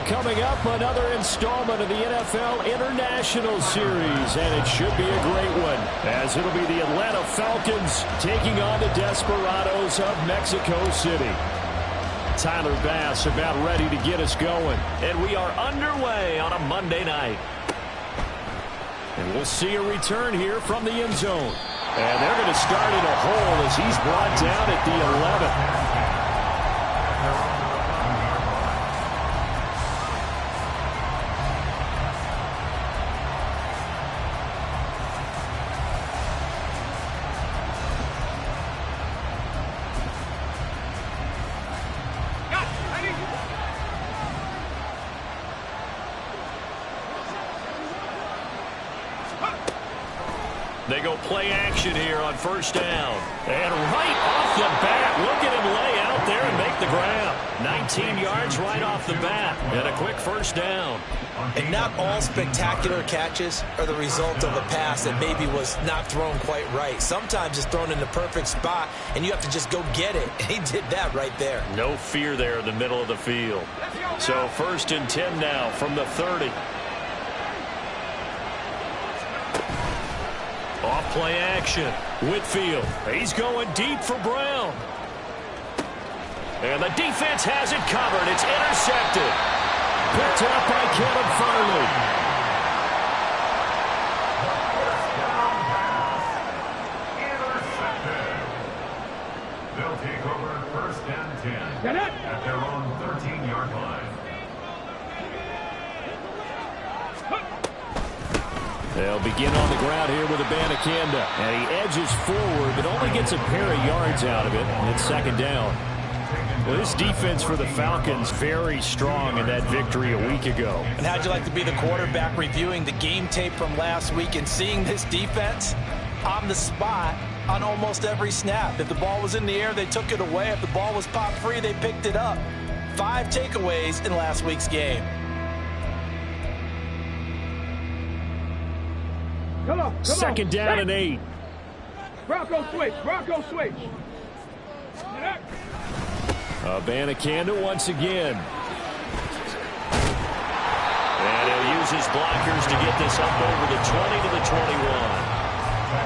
Coming up, another installment of the NFL International Series, and it should be a great one, as it'll be the Atlanta Falcons taking on the Desperados of Mexico City. Tyler Bass about ready to get us going, and we are underway on a Monday night. And we'll see a return here from the end zone. And they're going to start in a hole as he's brought down at the 11th. They go play action here on first down. And right off the bat, look at him lay out there and make the grab. 19 yards right off the bat. And a quick first down. And not all spectacular catches are the result of a pass that maybe was not thrown quite right. Sometimes it's thrown in the perfect spot, and you have to just go get it. And he did that right there. No fear there in the middle of the field. So first and 10 now from the 30. Off play action. Whitfield. He's going deep for Brown. And the defense has it covered. It's intercepted. Picked up by Kevin Farley. Intercepted. They'll take over first and 10 at their own 13-yard line. They'll begin on the ground here with Abanikanda. And he edges forward, but only gets a pair of yards out of it. And it's second down. Well, this defense for the Falcons very strong in that victory a week ago. And how'd you like to be the quarterback reviewing the game tape from last week and seeing this defense on the spot on almost every snap? If the ball was in the air, they took it away. If the ball was popped free, they picked it up. 5 takeaways in last week's game. Come on. Second down and 8. Bronco switch. Abanikanda once again. And he'll use his blockers to get this up over the 20 to the 21.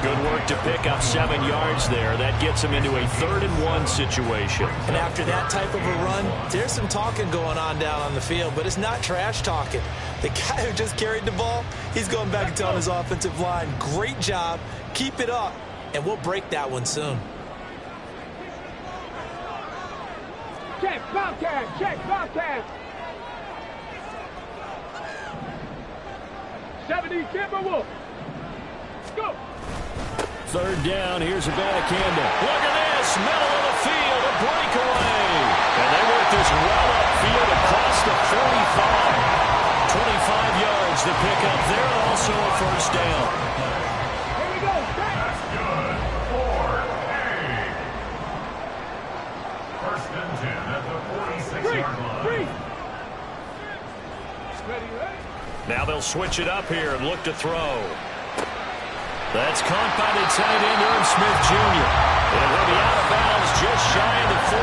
Good work to pick up 7 yards there. That gets him into a 3rd and 1 situation. And after that type of a run, there's some talking going on down on the field, but it's not trash talking. The guy who just carried the ball, he's going back and telling his offensive line, great job, keep it up, and we'll break that one soon. Check, Bobcat. 70 Timberwolves. Go. 3rd down, here's Abanikanda. Look at this, middle of the field, a breakaway. And they work this well upfield across the 45. 25 yards to pick up there, also a first down. Here we go. That's good. 4-8. First and 10 at the 46-yard line. Ready? Now they'll switch it up here and look to throw. That's caught by the tight end, Aaron Smith Jr. And will be out of bounds just shy of the 40.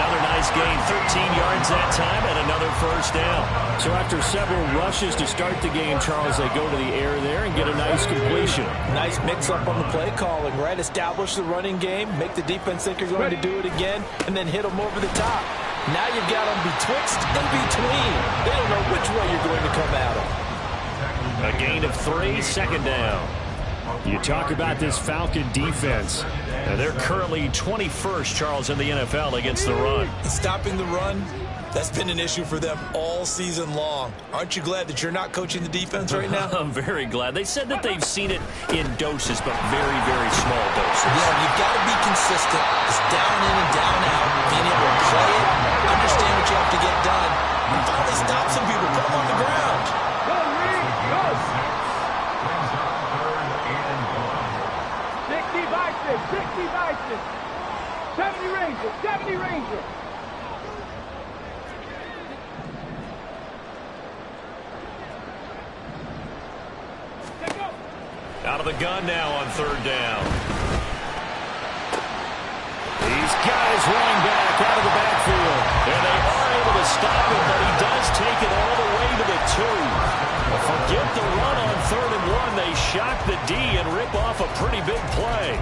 Another nice gain, 13 yards that time, and another first down. So after several rushes to start the game, Charles, they go to the air there and get a nice completion. Nice mix-up on the play calling, right? Establish the running game, make the defense think you're going to do it again, and then hit them over the top. Now you've got them betwixt and between. They don't know which way you're going to come at them. A gain of 3, second down. You talk about this Falcon defense. And they're currently 21st, Charles, in the NFL against the run. Stopping the run, that's been an issue for them all season long. Aren't you glad that you're not coaching the defense right now? I'm very glad. They said that they've seen it in doses, but very, very small doses. Yeah, you've got to be consistent. It's down in and down out. Being able to play it, understand what you have to get done, and finally stop some people, put them on the ground. Go, Reed, go. 60 Bison. 70 Rangers. Out of the gun now on 3rd down. He's got his running back out of the backfield. And they are able to stop him, but he does take the D and rip off a pretty big play.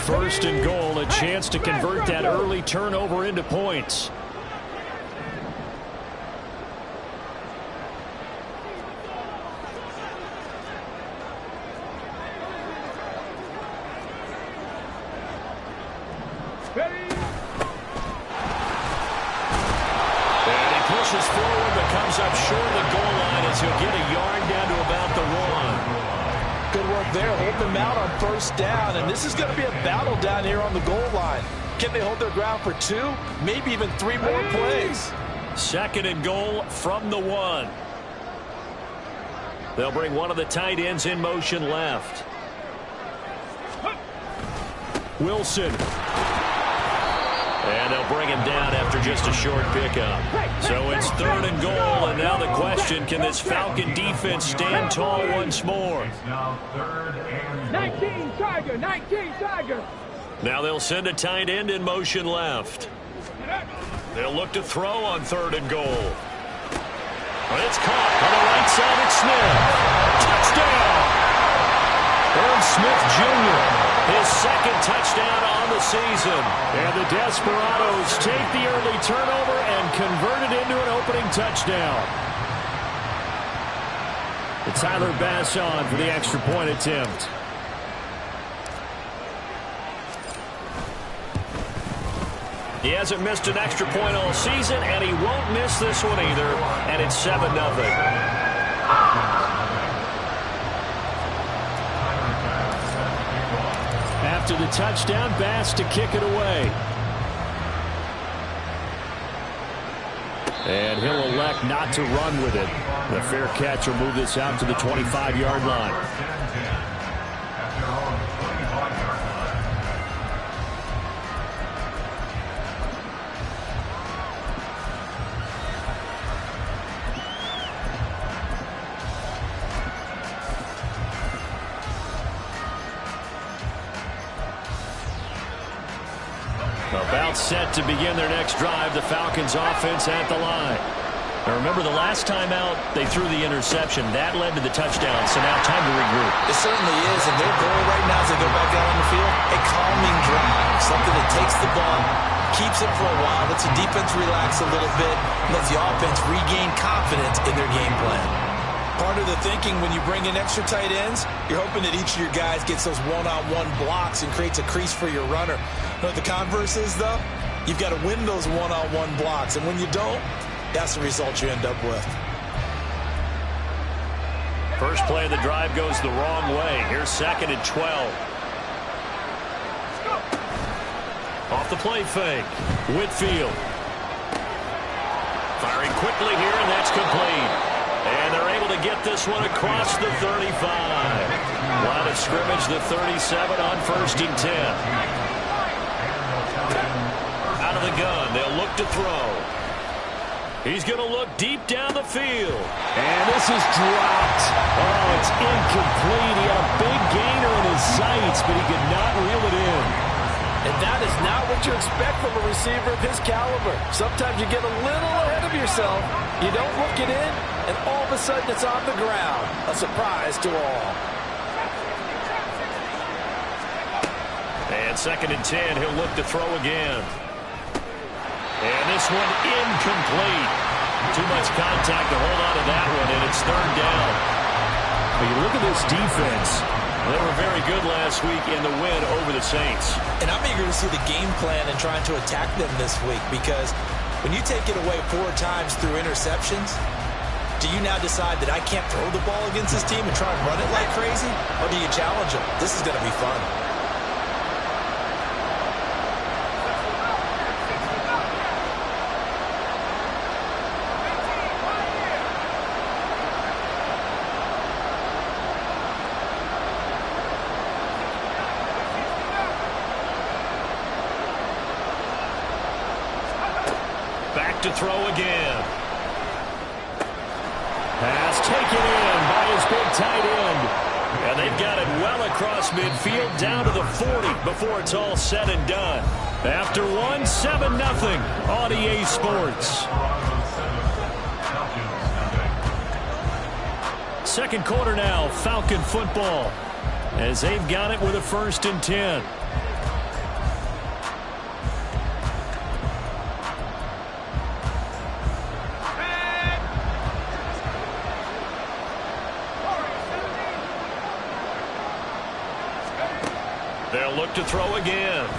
First and goal, a chance to convert that early turnover into points. Pushes forward, but comes up short of the goal line as he'll get a yard down to about the one. Good work there. Hold them out on first down, and this is going to be a battle down here on the goal line. Can they hold their ground for 2, maybe even 3 more plays? Second and goal from the 1. They'll bring one of the tight ends in motion left. Wilson. And they'll bring him down after just a short pickup. So it's third and goal, and now the question, can this Falcon defense stand tall once more? It's now third and 19 Tiger, 19 Tiger. Now they'll send a tight end in motion left. They'll look to throw on third and goal. But it's caught on the right side at Smith. Touchdown! Irv Smith Jr., his second touchdown on the season. And the Desperados take the early turnover and convert it into an opening touchdown. It's Tyler Bass on for the extra point attempt. He hasn't missed an extra point all season, and he won't miss this one either. And it's 7-0. After the touchdown, Bass to kick it away. And he'll elect not to run with it. The fair catch will move this out to the 25-yard line. About set to begin their next drive, the Falcons offense at the line. Now remember, the last time out, they threw the interception. That led to the touchdown, so now time to regroup. It certainly is, and their goal right now as they go back out on the field, a calming drive, something that takes the ball, keeps it for a while, lets the defense relax a little bit, lets the offense regain confidence in their game plan. Part of the thinking when you bring in extra tight ends, you're hoping that each of your guys gets those one-on-one blocks and creates a crease for your runner. You know what the converse is, though? You've got to win those one-on-one blocks, and when you don't, that's the result you end up with. First play of the drive goes the wrong way. Here's second and 12. Off the play fake. Whitfield. Firing quickly here, and that's complete. And they're able to get this one across the 35. Line of scrimmage, the 37 on first and 10. Out of the gun, they'll look to throw. He's going to look deep down the field. And this is dropped. Oh, it's incomplete. He had a big gainer in his sights, but he could not reel it in. And that is not what you expect from a receiver of his caliber. Sometimes you get a little ahead of yourself. You don't look it in, and all of a sudden it's on the ground. A surprise to all. And second and 10, he'll look to throw again. And this one incomplete. Too much contact to hold on to that one, and it's third down. But you look at this defense. They were very good last week in the win over the Saints. And I'm eager to see the game plan and trying to attack them this week, because when you take it away 4 times through interceptions, do you now decide that I can't throw the ball against this team and try and run it like crazy? Or do you challenge them? This is going to be fun. To throw again. Pass taken in by his big tight end. And they've got it well across midfield down to the 40 before it's all said and done. After one, 7-0 on EA Sports. Second quarter now, Falcon football, as they've got it with a 1st and 10. They'll look to throw again.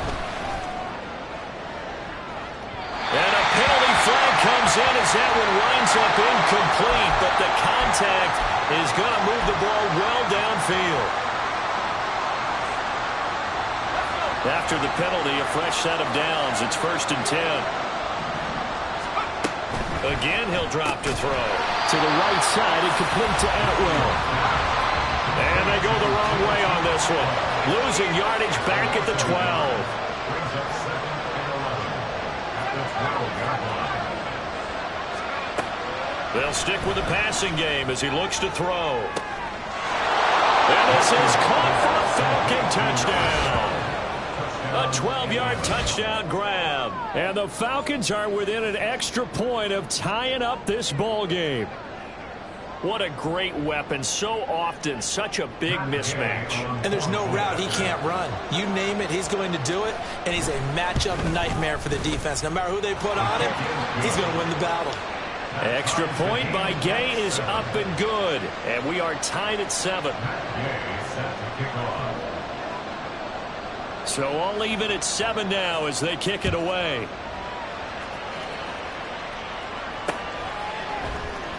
And a penalty flag comes in as that one winds up incomplete, but the contact is going to move the ball well downfield. After the penalty, a fresh set of downs. It's 1st and 10. Again, he'll drop to throw. To the right side, incomplete to Atwell. And they go the wrong way on this one. Losing yardage back at the 12. Brings up 2nd and 11 at the 12-yard line. They'll stick with the passing game as he looks to throw. And this is caught for a Falcon touchdown. A 12-yard touchdown grab. And the Falcons are within an extra point of tying up this ball game. What a great weapon. So often, such a big mismatch. And there's no route he can't run. You name it, he's going to do it. And he's a matchup nightmare for the defense. No matter who they put on him, he's going to win the battle. Extra point by Gay is up and good. And we are tied at 7. So all even at 7 now as they kick it away.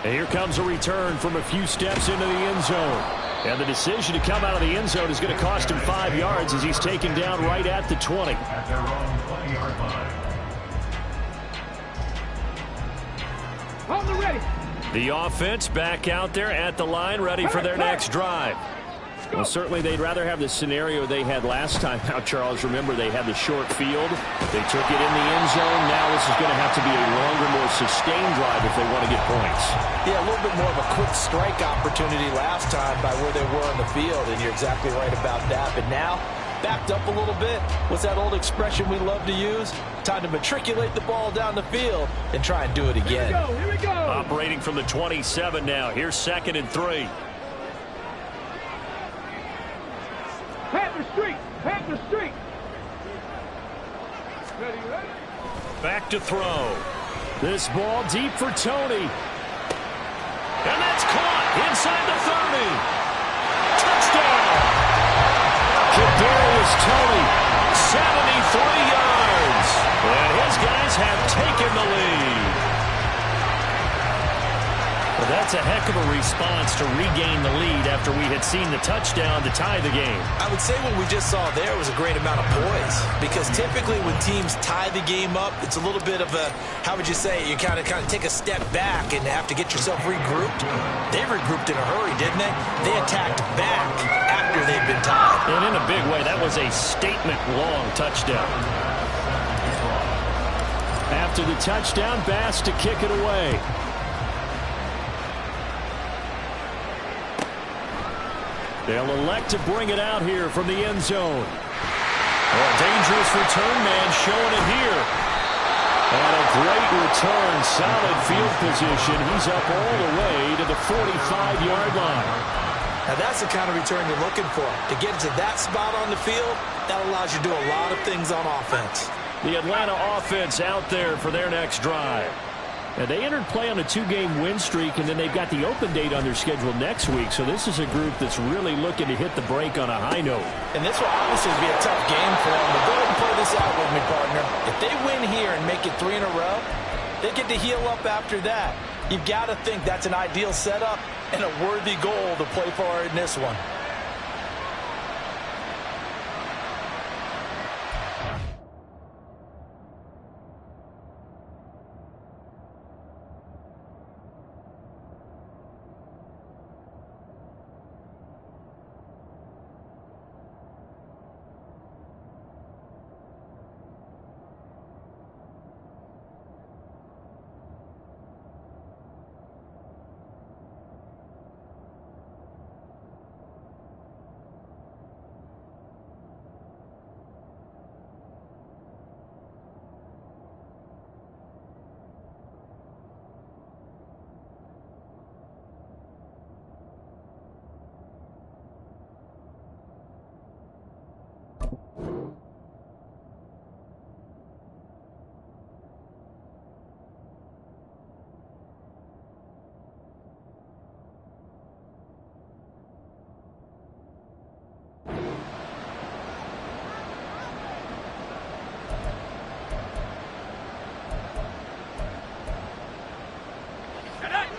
And here comes a return from a few steps into the end zone. And the decision to come out of the end zone is going to cost him 5 yards as he's taken down right at the 20. At their own 20-yard line. On the ready. The offense back out there at the line, ready for their next drive. Well, certainly they'd rather have the scenario they had last time out, Charles. Remember, they had the short field. They took it in the end zone. Now this is going to have to be a longer, more sustained drive if they want to get points. Yeah, a little bit more of a quick strike opportunity last time by where they were on the field, and you're exactly right about that. But now, backed up a little bit. What's that old expression we love to use? Time to matriculate the ball down the field and try and do it again. Here we go. Operating from the 27 now. Here's 2nd and 3. Panther Street. Panther Street. Ready, ready. Back to throw. This ball deep for Tony. And that's caught inside the 30. Touchdown. Kadarius Tony, 73 yards. And his guys have taken the lead. Well, that's a heck of a response to regain the lead after we had seen the touchdown to tie the game. I would say what we just saw there was a great amount of poise, because typically when teams tie the game up, it's a little bit of a, how would you say, you kind of take a step back and have to get yourself regrouped. They regrouped in a hurry, didn't they? They attacked back after they'd been tied. And in a big way, that was a statement-long touchdown. After the touchdown, Bass to kick it away. They'll elect to bring it out here from the end zone. A dangerous return man showing it here. And a great return, solid field position. He's up all the way to the 45-yard line. Now that's the kind of return you're looking for. To get to that spot on the field, that allows you to do a lot of things on offense. The Atlanta offense out there for their next drive. Now, they entered play on a 2-game win streak, and then they've got the open date on their schedule next week. So this is a group that's really looking to hit the break on a high note. And this will obviously be a tough game for them. But go ahead and play this out with me, partner. If they win here and make it 3 in a row, they get to heal up after that. You've got to think that's an ideal setup and a worthy goal to play for in this one.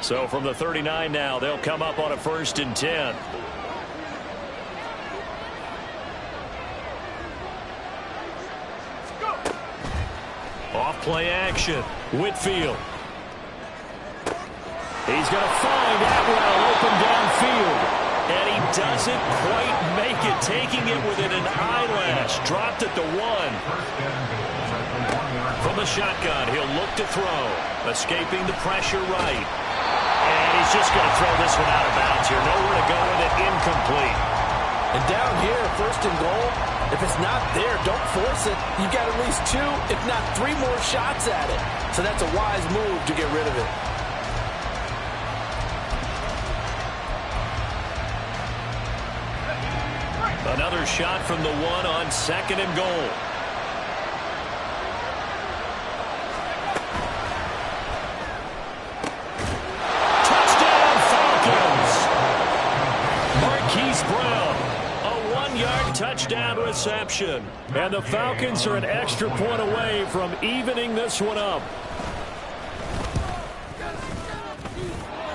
So from the 39 now, they'll come up on a 1st and 10. Off play action. Whitfield. He's going to find Atwell open downfield. And he doesn't quite make it, taking it within an eyelash. Dropped at the 1. From the shotgun, he'll look to throw. Escaping the pressure right. And he's just going to throw this one out of bounds here. Nowhere to go with it. Incomplete. And down here, 1st and goal, if it's not there, don't force it. You've got at least 2, if not 3 more shots at it. So that's a wise move to get rid of it. Another shot from the 1 on 2nd and goal. Touchdown reception. And the Falcons are an extra point away from evening this one up.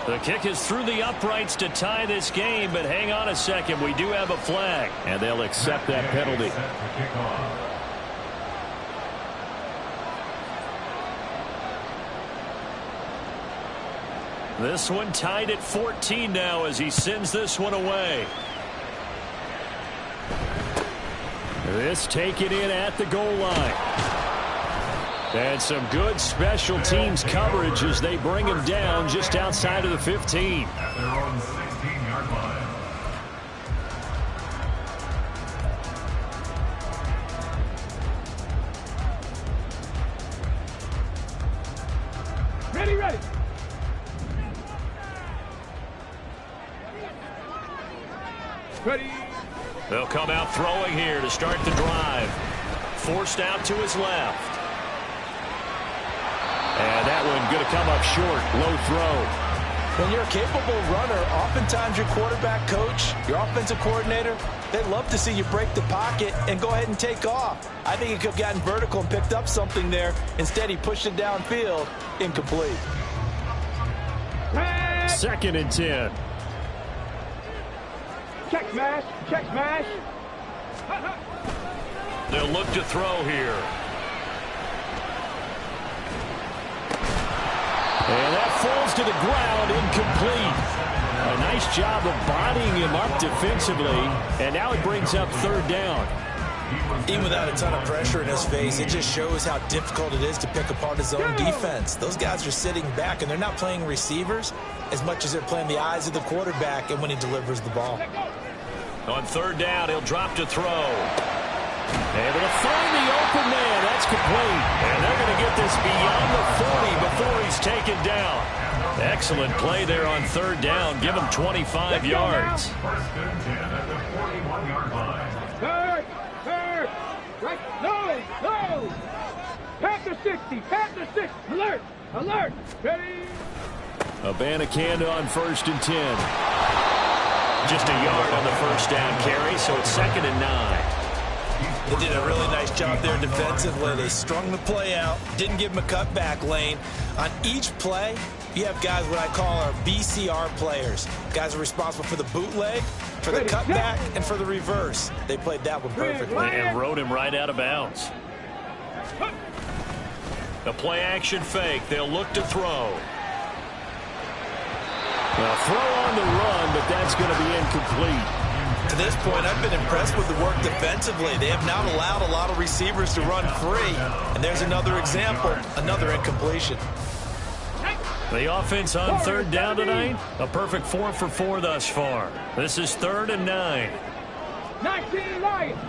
The kick is through the uprights to tie this game, but hang on a second. We do have a flag, and they'll accept that penalty. This one tied at 14 now as he sends this one away. This taken in at the goal line. And some good special teams coverage as they bring him down just outside of the 15. At their own 16-yard line. Ready, ready. Ready. They'll come out throwing here to start the drive. Forced out to his left. And that one going to come up short. Low throw. When you're a capable runner, oftentimes your quarterback coach, your offensive coordinator, they love to see you break the pocket and go ahead and take off. I think he could have gotten vertical and picked up something there. Instead, he pushed it downfield. Incomplete. 2nd and 10. Check smash. Check smash. They'll look to throw here. And that falls to the ground, incomplete. A nice job of bodying him up defensively. And now it brings up 3rd down. Even without a ton of pressure in his face, it just shows how difficult it is to pick apart his own defense. Those guys are sitting back, and they're not playing receivers as much as they're playing the eyes of the quarterback and when he delivers the ball. On 3rd down, he'll drop to throw. Able to find the open man. That's complete. And they're going to get this beyond the 40 before he's taken down. Excellent play there on 3rd down. Give him 25 yards. 1st and 10 at the 41-yard line. Third. Right. No. Panther 60. Panther 6. Alert. Ready. Abanikanda on 1st and 10. Just a yard on the 1st down carry, so it's 2nd and 9. They did a really nice job there defensively. They strung the play out, didn't give him a cutback lane. On each play, you have guys what I call our BCR players. Guys are responsible for the bootleg, for the cutback, and for the reverse. They played that one perfectly. And rode him right out of bounds. The play action fake. They'll look to throw. Well, throw on the run, but that's going to be incomplete. To this point, I've been impressed with the work defensively. They have not allowed a lot of receivers to run free. And there's another example, another incompletion. The offense on 3rd down tonight, a perfect 4 for 4 thus far. This is 3rd and 9. 19 Lions.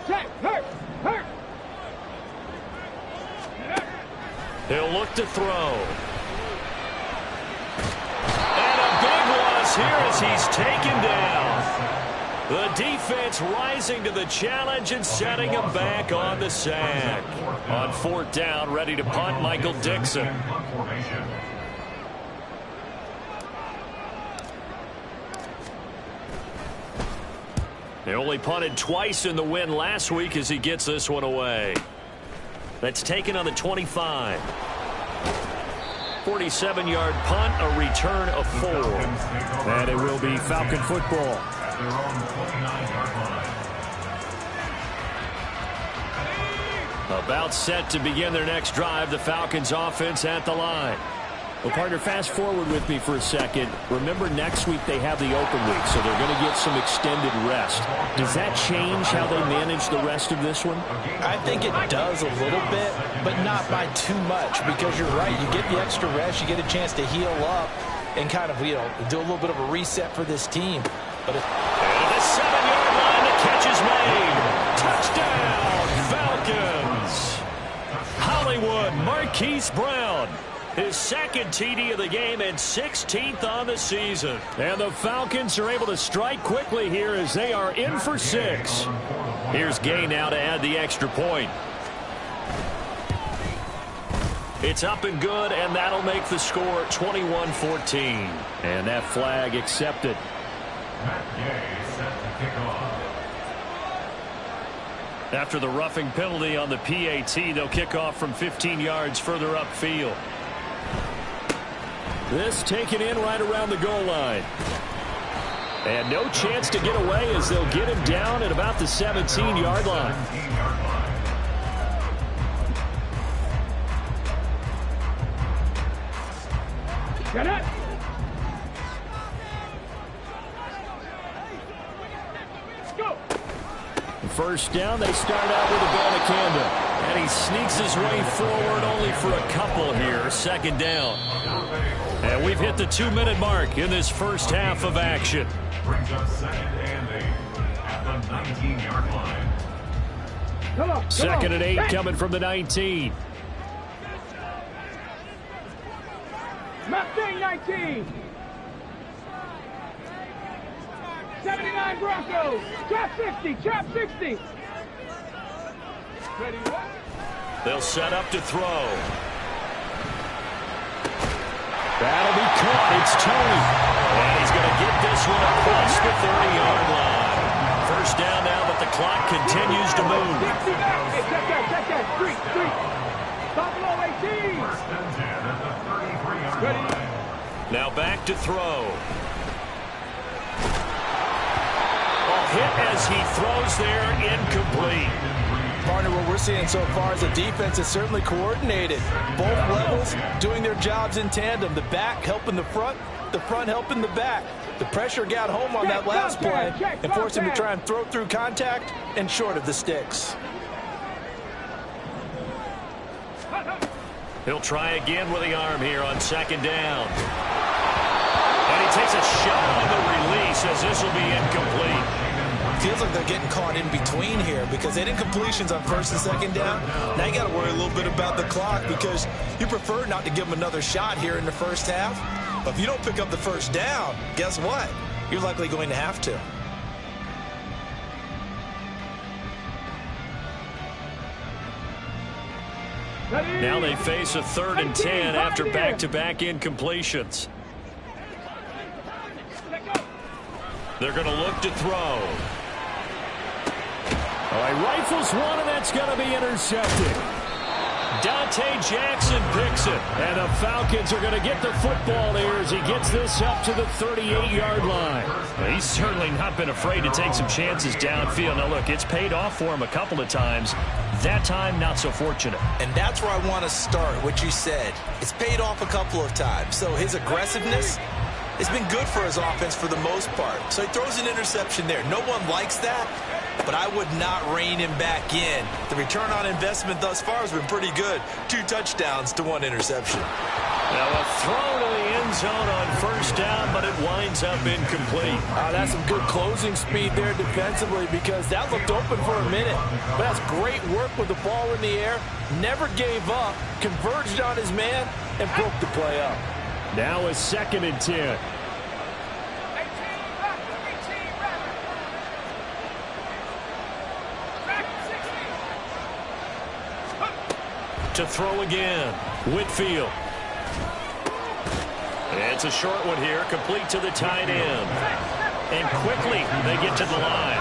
Check. Hurt. He'll look to throw. And a big loss here as as he's taken down. The defense rising to the challenge and setting him back on the sack. On 4th down, ready to punt, Michael Dixon. They only punted twice in the win last week as he gets this one away. That's taken on the 25. 47-yard punt, a return of 4. And it will be Falcon football. Their own 29-yard line. About set to begin their next drive, the Falcons offense at the line. Well, partner, fast forward with me for a second. Remember, next week they have the open week, so they're going to get some extended rest. Does that change how they manage the rest of this one? I think it does a little bit, but not by too much, because you're right. You get the extra rest, you get a chance to heal up and kind of, do a little bit of a reset for this team. But the 7-yard line, the catch is made. Touchdown, Falcons. Hollywood Marquise Brown. His second TD of the game and 16th on the season. And the Falcons are able to strike quickly here as they are in for 6. Here's Gay now to add the extra point. It's up and good, and that'll make the score 21-14. And that flag accepted. Matt Gay set to kick off. After the roughing penalty on the PAT, they'll kick off from 15 yards further upfield. This taken in right around the goal line. And no chance to get away as they'll get him down at about the 17-yard line. Get it! Go! First down, they start out with Abanikanda. And he sneaks his way forward only for a couple here. 2nd down. And we've hit the 2-minute mark in this first half of action. Brings up 2nd and 8 at the 19-yard line. Come on, 2nd and 8 coming from the 19. Mustang 19. 79 Broncos. Trap 60. Trap 60. Ready, what? They'll set up to throw. That'll be caught. It's Tony. And he's going to get this one across the 30-yard line. First down now, but the clock continues to move. Hey, check that. Street. Stop below 18. First and 10 at the 33-yard Ready. line. Now back to throw. Hit as he throws there, incomplete. partner, what we're seeing so far is a defense that's certainly coordinated. Both levels doing their jobs in tandem. The back helping the front helping the back. The pressure got home on that last play and forced him to try and throw through contact and short of the sticks. He'll try again with the arm here on 2nd down. And he takes a shot on the release as this will be incomplete. Feels like they're getting caught in between here because they did incompletions on 1st and 2nd down. Now you got to worry a little bit about the clock because you prefer not to give them another shot here in the first half. But if you don't pick up the first down, guess what? You're likely going to have to. Now they face a 3rd and 10 after back-to-back incompletions. They're going to look to throw. All right, rifles one, and that's going to be intercepted. Dante Jackson picks it. And the Falcons are going to get the football here as he gets this up to the 38-yard line. Well, he's certainly not been afraid to take some chances downfield. Now, look, it's paid off for him a couple of times. That time, not so fortunate. And that's where I want to start, what you said. It's paid off a couple of times. So his aggressiveness has been good for his offense for the most part. So he throws an interception there. No one likes that, but I would not rein him back in. The return on investment thus far has been pretty good. 2 touchdowns to 1 interception. Now a throw to the end zone on 1st down, but it winds up incomplete. That's some good closing speed there defensively because that looked open for a minute. But that's great work with the ball in the air. Never gave up, converged on his man, and broke the play up. Now a 2nd and 10. To throw again. Whitfield. It's a short one here, complete to the tight end. And quickly they get to the line.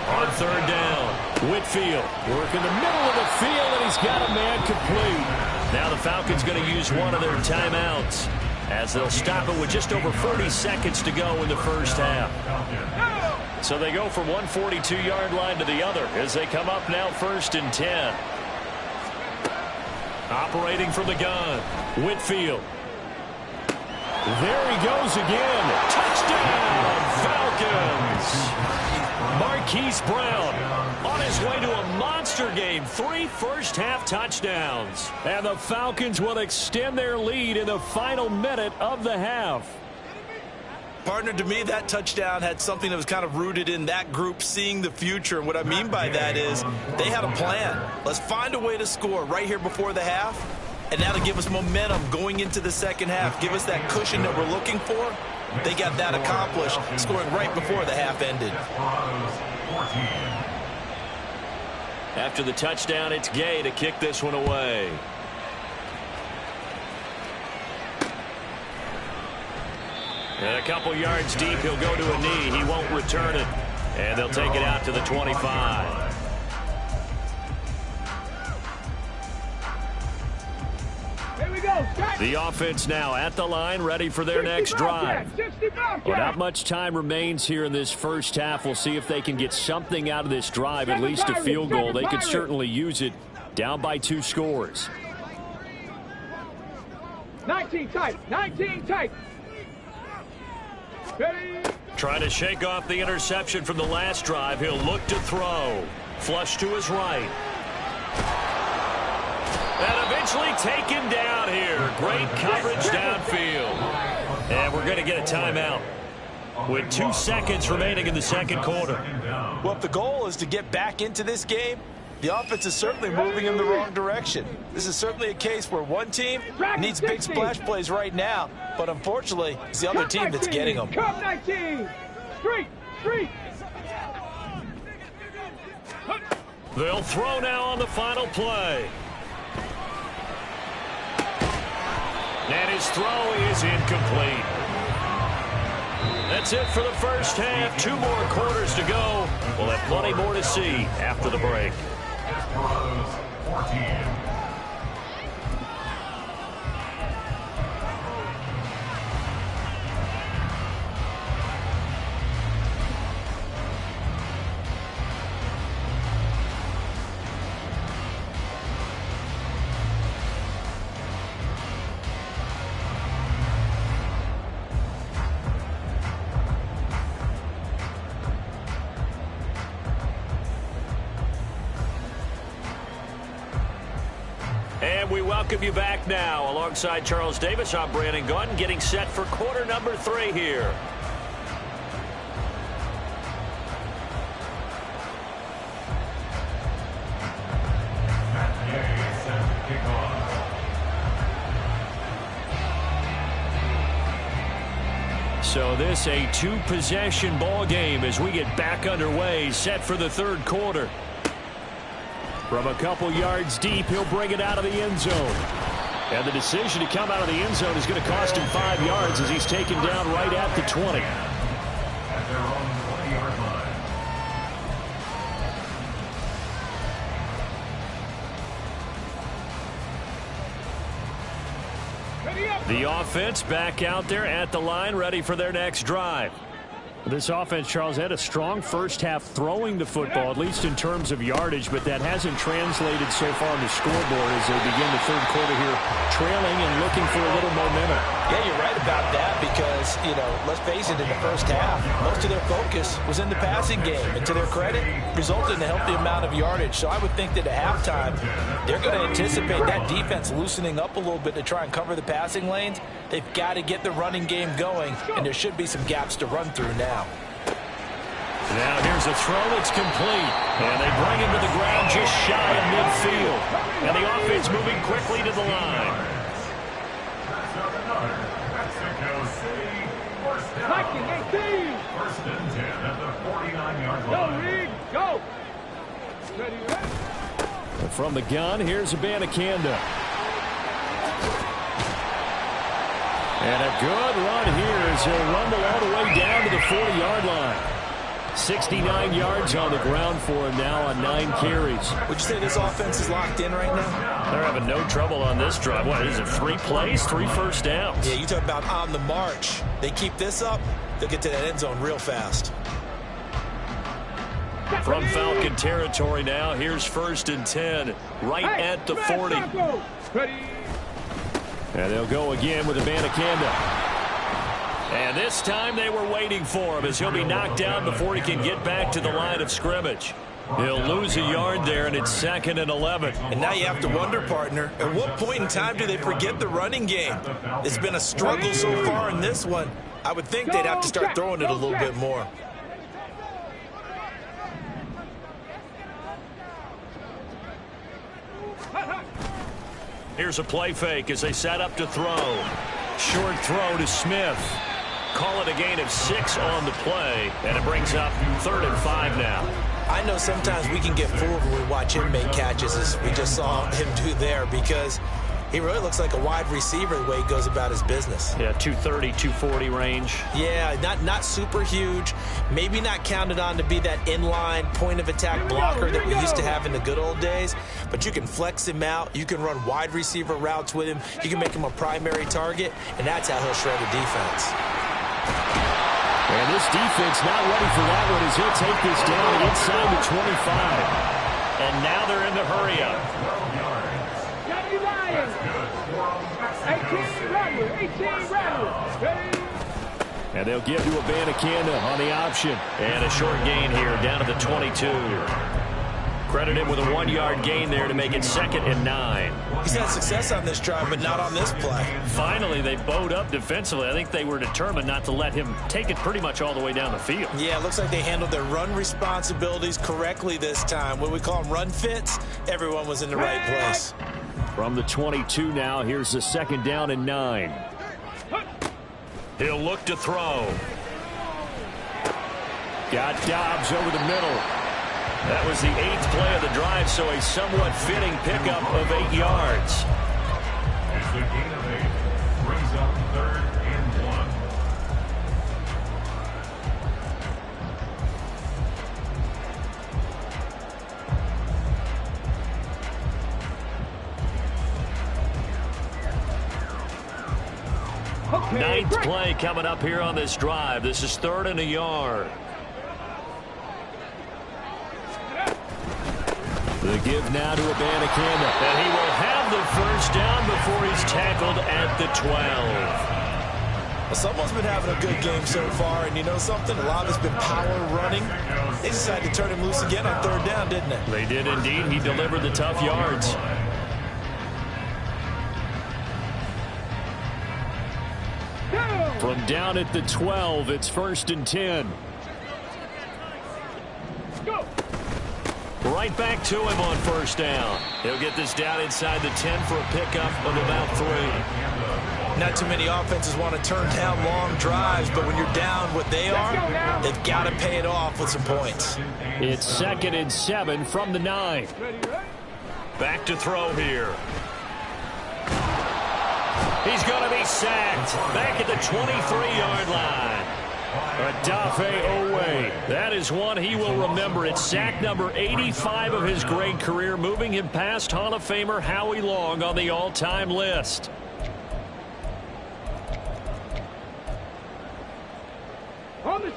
On third down, Whitfield working the middle of the field, and he's got a man complete. Now the Falcons going to use one of their timeouts as they'll stop it with just over 40 seconds to go in the first half. So they go from one 42-yard line to the other as they come up now 1st and 10. Operating from the gun, Whitfield. There he goes again. Touchdown, Falcons. Marquise Brown on his way to a monster game. 3 first-half touchdowns. And the Falcons will extend their lead in the final minute of the half. Partner, to me, that touchdown had something that was kind of rooted in that group seeing the future. And what I mean by that is they had a plan. Let's find a way to score right here before the half. And that'll give us momentum going into the second half. Give us that cushion that we're looking for. They got that accomplished, scoring right before the half ended. After the touchdown, it's Gay to kick this one away. And a couple yards deep, he'll go to a knee. He won't return it. And they'll take it out to the 25. The offense now at the line, ready for their next drive. Well, not much time remains here in this first half. We'll see if they can get something out of this drive, at least a field goal. They could certainly use it. Down by 2 scores. 19 tight. 19 tight. Trying to shake off the interception from the last drive. He'll look to throw. Flush to his right. And eventually taken down here. Great coverage downfield. And we're going to get a timeout with 2 seconds remaining in the second quarter. Well, if the goal is to get back into this game, the offense is certainly moving in the wrong direction. This is certainly a case where one team needs big splash plays right now, but unfortunately, it's the other team that's getting them. Come 19. Street. They'll throw now on the final play. And his throw is incomplete. That's it for the first half. 2 more quarters to go. We'll have plenty more to see after the break. Desperados 14. And we welcome you back now. Alongside Charles Davis, I'm Brandon Gunn, getting set for quarter number 3 here. So this a 2-possession ball game as we get back underway, set for the third quarter. From a couple yards deep, he'll bring it out of the end zone. And the decision to come out of the end zone is going to cost him 5 yards as he's taken down right at the 20. At their own 20-yard line. The offense back out there at the line, ready for their next drive. This offense, Charles, had a strong first half throwing the football, at least in terms of yardage, but that hasn't translated so far on the scoreboard as they begin the third quarter here, trailing and looking for a little momentum. Yeah, you're right about that because, you know, let's face it, in the first half, most of their focus was in the passing game. And to their credit, resulted in a healthy amount of yardage. So I would think that at halftime, they're going to anticipate that defense loosening up a little bit to try and cover the passing lanes. They've got to get the running game going, and there should be some gaps to run through now. Now here's a throw that's complete. And they bring him to the ground just shy of midfield. And the offense moving quickly to the line. That's another Mexico City first down. 18. First and 10 at the 49-yard Go, line. Reed, go. From the gun, here's Abanikanda. And a good run here as he'll rumble all the way down to the 40-yard line. 69 yards on the ground for him now on 9 carries. Would you say this offense is locked in right now? They're having no trouble on this drive. What is it, 3 plays, 3 first downs? Yeah, you talk about on the march. They keep this up, they'll get to that end zone real fast. From Falcon territory now, here's 1st and 10, right at the 40. And they'll go again with Abanikanda. And this time they were waiting for him as he'll be knocked down before he can get back to the line of scrimmage. He'll lose a yard there, and it's 2nd and 11. And now you have to wonder, partner, at what point in time do they forget the running game? It's been a struggle so far in this one. I would think they'd have to start throwing it a little bit more. Here's a play fake as they set up to throw. Short throw to Smith. Call it a gain of 6 on the play, and it brings up 3rd and 5 now. I know sometimes we can get fooled when we watch him make catches, as we just saw him do there, because he really looks like a wide receiver the way he goes about his business. Yeah, 230, 240 range. Yeah, not super huge. Maybe not counted on to be that inline point-of-attack blocker that we used to have in the good old days. But you can flex him out. You can run wide receiver routes with him. You can make him a primary target, and that's how he'll shred a defense. And this defense not ready for that one as he'll take this down inside the 25. And now they're in the hurry-up. 18 Rattler. And they'll give to Abanikanda on the option. And a short gain here down to the 22. Credit him with a 1-yard gain there to make it 2nd and 9. He's had success on this drive, but not on this play. Finally, they bowed up defensively. I think they were determined not to let him take it pretty much all the way down the field. Yeah, it looks like they handled their run responsibilities correctly this time. What we call them run fits, everyone was in the right place. From the 22 now, here's the 2nd down and 9. He'll look to throw. Got Dobbs over the middle. That was the 8th play of the drive, so a somewhat fitting pickup of 8 yards. It's the gain of 8. Brings up 3rd and 1. Okay, 9th play coming up here on this drive. This is 3rd and a yard. The give now to Abanikanda. And he will have the 1st down before he's tackled at the 12. Well, someone's been having a good game so far, and you know something? A lot of it's been power running. They decided to turn him loose again on 3rd down, didn't they? They did indeed. He delivered the tough yards. From down at the 12, it's 1st and 10. Go. Right back to him on 1st down. He'll get this down inside the 10 for a pickup of about 3. Not too many offenses want to turn down long drives, but when you're down what they are, they've got to pay it off with some points. It's 2nd and 7 from the 9. Back to throw here. He's going to be sacked back at the 23-yard line. Odafe Owe. That is one he will remember. It's sack number 85 of his great career, moving him past Hall of Famer Howie Long on the all-time list.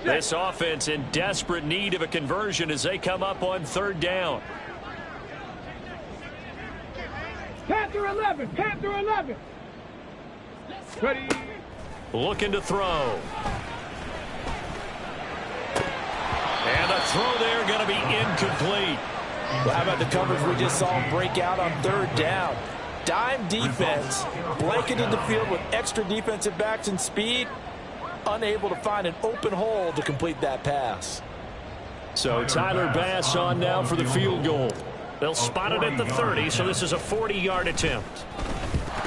This offense in desperate need of a conversion as they come up on 3rd down. Panther 11. Panther 11. Ready. Looking to throw. And the throw there going to be incomplete. Well, how about the coverage we just saw him break out on 3rd down? Dime defense, blanketed the field with extra defensive backs and speed, unable to find an open hole to complete that pass. So Tyler Bass on now for the field goal. They'll spot it at the 30, so this is a 40-yard attempt.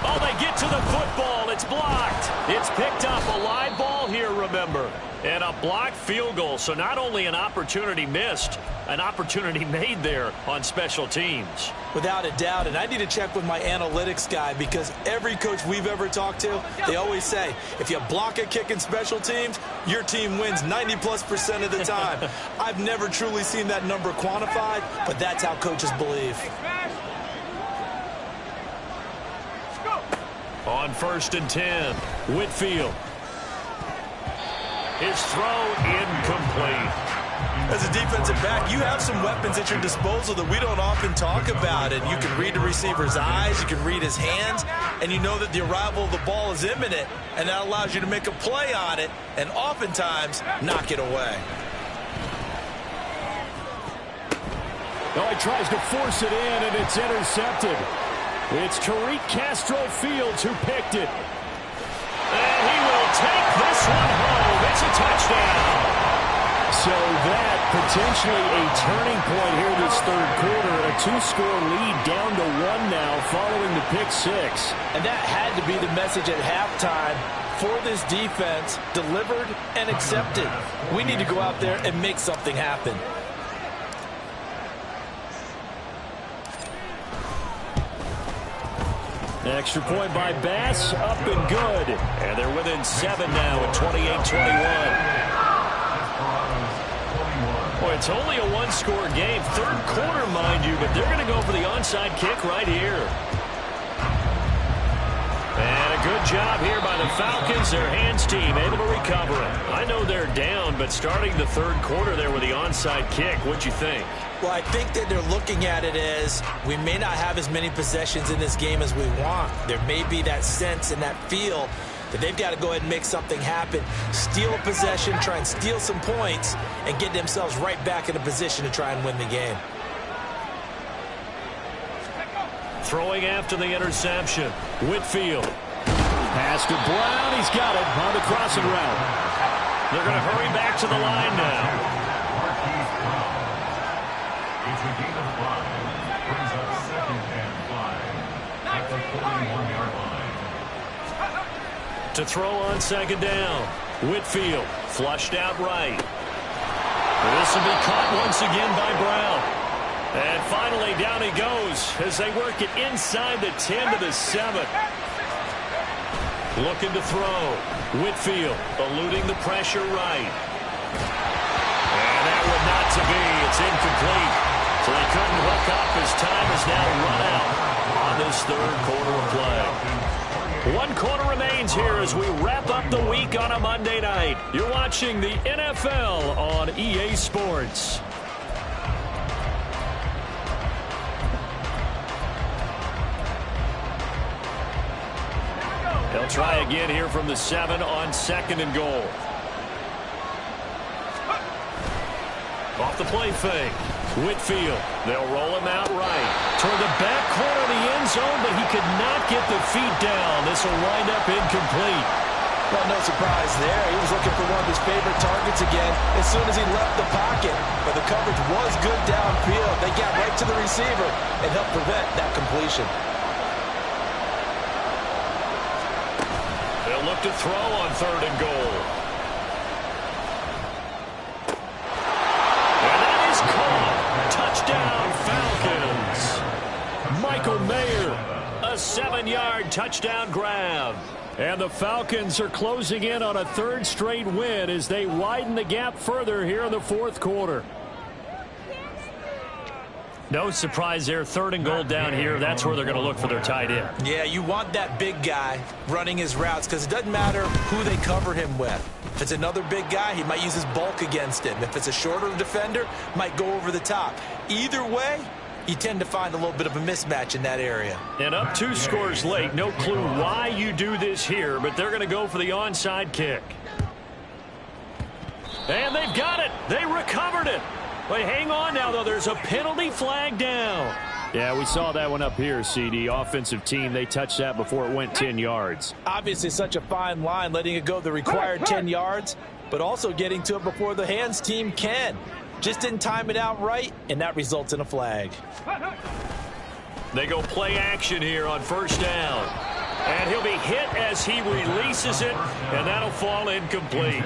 Oh, they get to the football. It's blocked. It's picked up. A live ball here remember. And a blocked field goal, so not only an opportunity missed, an opportunity made there on special teams. Without a doubt, and I need to check with my analytics guy because every coach we've ever talked to, they always say, if you block a kick in special teams, your team wins 90+% of the time. I've never truly seen that number quantified, but that's how coaches believe. On 1st and 10, Whitfield. His throw incomplete. As a defensive back, you have some weapons at your disposal that we don't often talk about. And you can read the receiver's eyes, you can read his hands, and you know that the arrival of the ball is imminent, and that allows you to make a play on it and oftentimes knock it away. Oh, he tries to force it in, and it's intercepted. It's Tariq Castro-Fields who picked it. And he will take this one home. It's a touchdown. So that potentially a turning point here this third quarter. A 2-score lead down to 1 now following the pick 6. And that had to be the message at halftime for this defense, delivered and accepted. We need to go out there and make something happen. Extra point by Bass, up and good. And they're within 7 now at 28-21. Boy, it's only a 1-score game. Third quarter, mind you, but they're going to go for the onside kick right here. And a good job here by the Falcons. Their hands team able to recover it. I know they're down, but starting the third quarter there with the onside kick, what'd you think? Well, I think that they're looking at it as we may not have as many possessions in this game as we want. There may be that sense and that feel that they've got to go ahead and make something happen, steal a possession, try and steal some points, and get themselves right back in a position to try and win the game. Throwing after the interception, Whitfield. Pass to Brown. He's got it on the crossing route. They're going to hurry back to the line now. It's a gain of 5. Brings up 2nd and 5 at the 41-yard line. To throw on 2nd down, Whitfield flushed out right. This will be caught once again by Brown. And finally, down he goes as they work it inside the 10 to the 7. Looking to throw. Whitfield eluding the pressure right. And that one not to be. It's incomplete. So they couldn't hook up as time is now run out on this third quarter of play. 1 quarter remains here as we wrap up the week on a Monday night. You're watching the NFL on EA Sports. They'll try again here from the 7 on 2nd and goal. Off the play fake. Whitfield. They'll roll him out right. Toward the back corner of the end zone, but he could not get the feet down. This will wind up incomplete. Well, no surprise there. He was looking for one of his favorite targets again as soon as he left the pocket. But the coverage was good downfield. They got right to the receiver and helped prevent that completion. They'll look to throw on 3rd and goal. And that is caught. Touchdown, Falcons. Michael Mayer, a 7-yard touchdown grab. And the Falcons are closing in on a 3rd straight win as they widen the gap further here in the 4th quarter. No surprise there, 3rd and goal down here. That's where they're going to look for their tight end. Yeah, you want that big guy running his routes because it doesn't matter who they cover him with. If it's another big guy, he might use his bulk against him. If it's a shorter defender, might go over the top. Either way, you tend to find a little bit of a mismatch in that area. And up 2 scores late. No clue why you do this here, but they're going to go for the onside kick. And they've got it. They recovered it. Wait, hang on now, though. There's a penalty flag down. Yeah, we saw that one up here, CD. Offensive team, they touched that before it went 10 yards. Obviously such a fine line, letting it go the required 10 yards, but also getting to it before the hands team can. Just didn't time it out right, and that results in a flag. They go play action here on 1st down. And he'll be hit as he releases it, and that'll fall incomplete.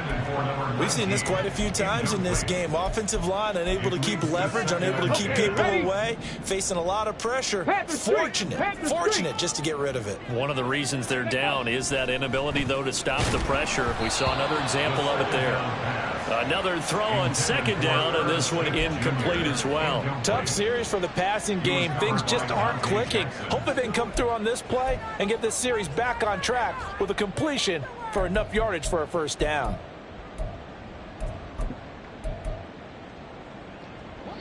We've seen this quite a few times in this game. Offensive line unable to keep leverage, unable to keep people away, facing a lot of pressure. Fortunate just to get rid of it. One of the reasons they're down is that inability, though, to stop the pressure. We saw another example of it there. Another throw on second down, and this one incomplete as well. Tough series for the passing game. Things just aren't clicking. Hopefully they can come through on this play and get this series back on track with a completion for enough yardage for a first down.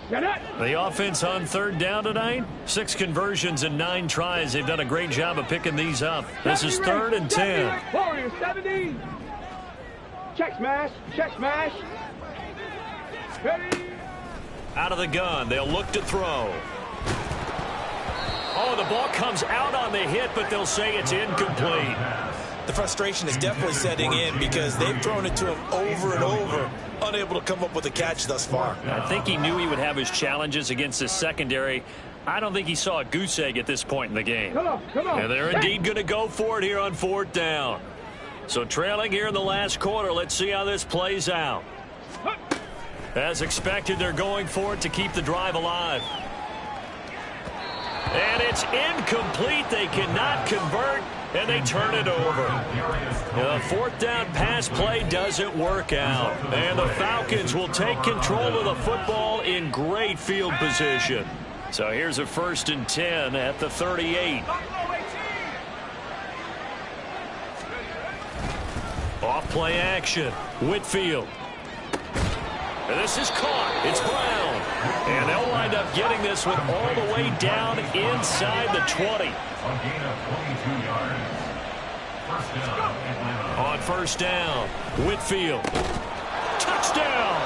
The offense on third down tonight, 6 conversions and 9 tries. They've done a great job of picking these up. This is 3rd and 10. Warriors 70. Check smash. Check smash. Ready. Out of the gun, they'll look to throw. Oh, the ball comes out on the hit, but they'll say it's incomplete. The frustration is definitely setting in because they've thrown it to him over and over, unable to come up with a catch thus far. I think he knew he would have his challenges against his secondary. I don't think he saw a goose egg at this point in the game. Come on. And they're indeed going to go for it here on 4th down. So trailing here in the last quarter, let's see how this plays out. As expected, they're going for it to keep the drive alive. And it's incomplete. They cannot convert, and they turn it over. The 4th down pass play doesn't work out. And the Falcons will take control of the football in great field position. So here's a 1st and 10 at the 38. Off play action. Whitfield. And this is caught. It's Brown. And they'll wind up getting this one all the way down inside the 20. On 1st down, Whitfield. Touchdown.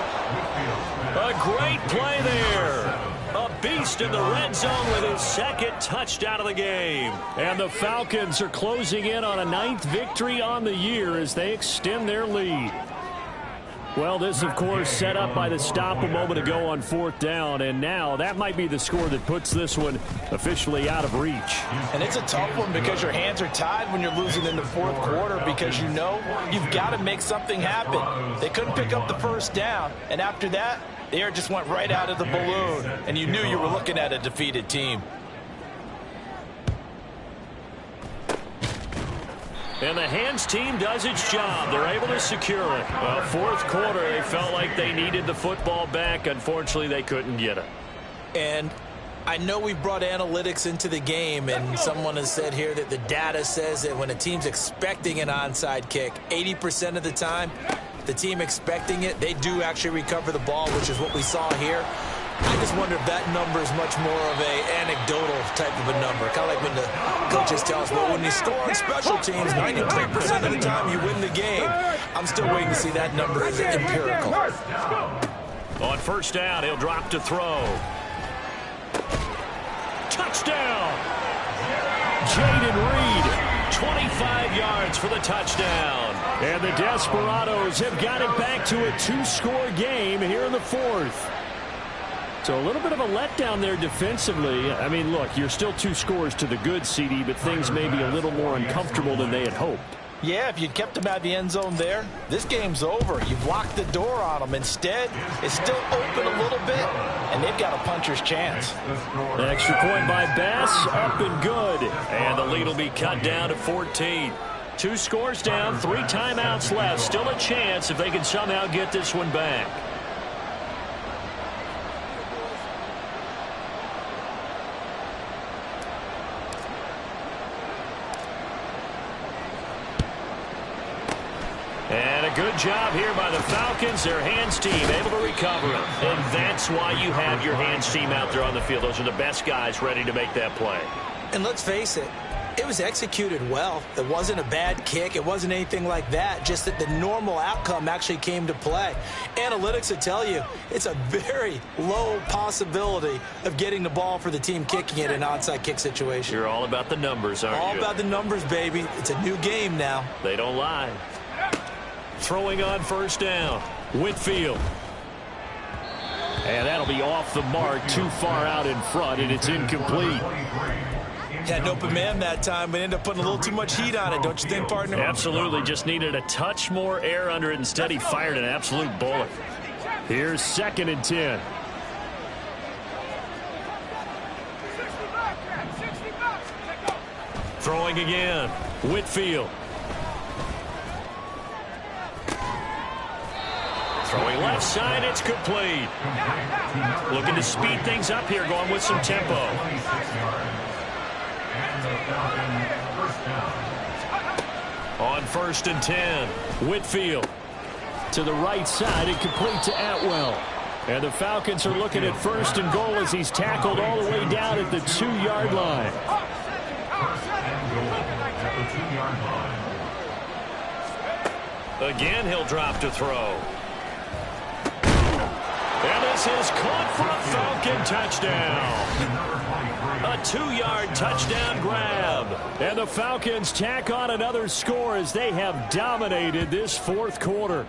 A great play there. A beast in the red zone with his 2nd touchdown of the game. And the Falcons are closing in on a 9th victory on the year as they extend their lead. Well, this, of course, set up by the stop a moment ago on 4th down, and now that might be the score that puts this one officially out of reach. And it's a tough one because your hands are tied when you're losing in the 4th quarter because you know you've got to make something happen. They couldn't pick up the 1st down, and after that, the air just went right out of the balloon, and you knew you were looking at a defeated team. And the hands team does its job. They're able to secure it. Well, 4th quarter, they felt like they needed the football back. Unfortunately, they couldn't get it. And I know we brought analytics into the game, and someone has said here that the data says that when a team's expecting an onside kick, 80% of the time, the team expecting it, they do actually recover the ball, which is what we saw here. I just wonder if that number is much more of a anecdotal type of a number. Kind of like when the coaches tell us, well, when you score on special teams, 93% of the time you win the game. I'm still waiting to see that number as empirical. On 1st down, he'll drop to throw. Touchdown! Jaden Reed, 25 yards for the touchdown. And the Desperados have got it back to a 2-score game here in the 4th. So a little bit of a letdown there defensively. I mean, look, you're still 2 scores to the good, CD, but things may be a little more uncomfortable than they had hoped. Yeah, if you'd kept them out of the end zone there, this game's over. You've locked the door on them. Instead, it's still open a little bit, and they've got a puncher's chance. An extra point by Bass, up and good. And the lead will be cut down to 14. 2 scores down, 3 timeouts left. Still a chance if they can somehow get this one back. And a good job here by the Falcons. Their hands team able to recover it. And that's why you have your hands team out there on the field. Those are the best guys ready to make that play. And let's face it, it was executed well. It wasn't a bad kick. It wasn't anything like that. Just that the normal outcome actually came to play. Analytics will tell you it's a very low possibility of getting the ball for the team kicking it in an onside kick situation. You're all about the numbers, aren't you? All about the numbers, baby. It's a new game now. They don't lie. Throwing on 1st down. Whitfield. And that'll be off the mark, too far out in front, and it's incomplete. Had an open man that time, but ended up putting a little too much heat on it, don't you think, partner? Absolutely. Just needed a touch more air under it. Instead, he fired an absolute bullet. Here's 2nd and 10. Throwing again. Whitfield. Throwing left side, it's complete. Looking to speed things up here, going with some tempo. On 1st and 10, Whitfield. To the right side and complete to Atwell. And the Falcons are looking at 1st and goal as he's tackled all the way down at the 2-yard line. Again, he'll drop to throw. And this is caught for a Falcon touchdown. A 2-yard touchdown grab. And the Falcons tack on another score as they have dominated this 4th quarter.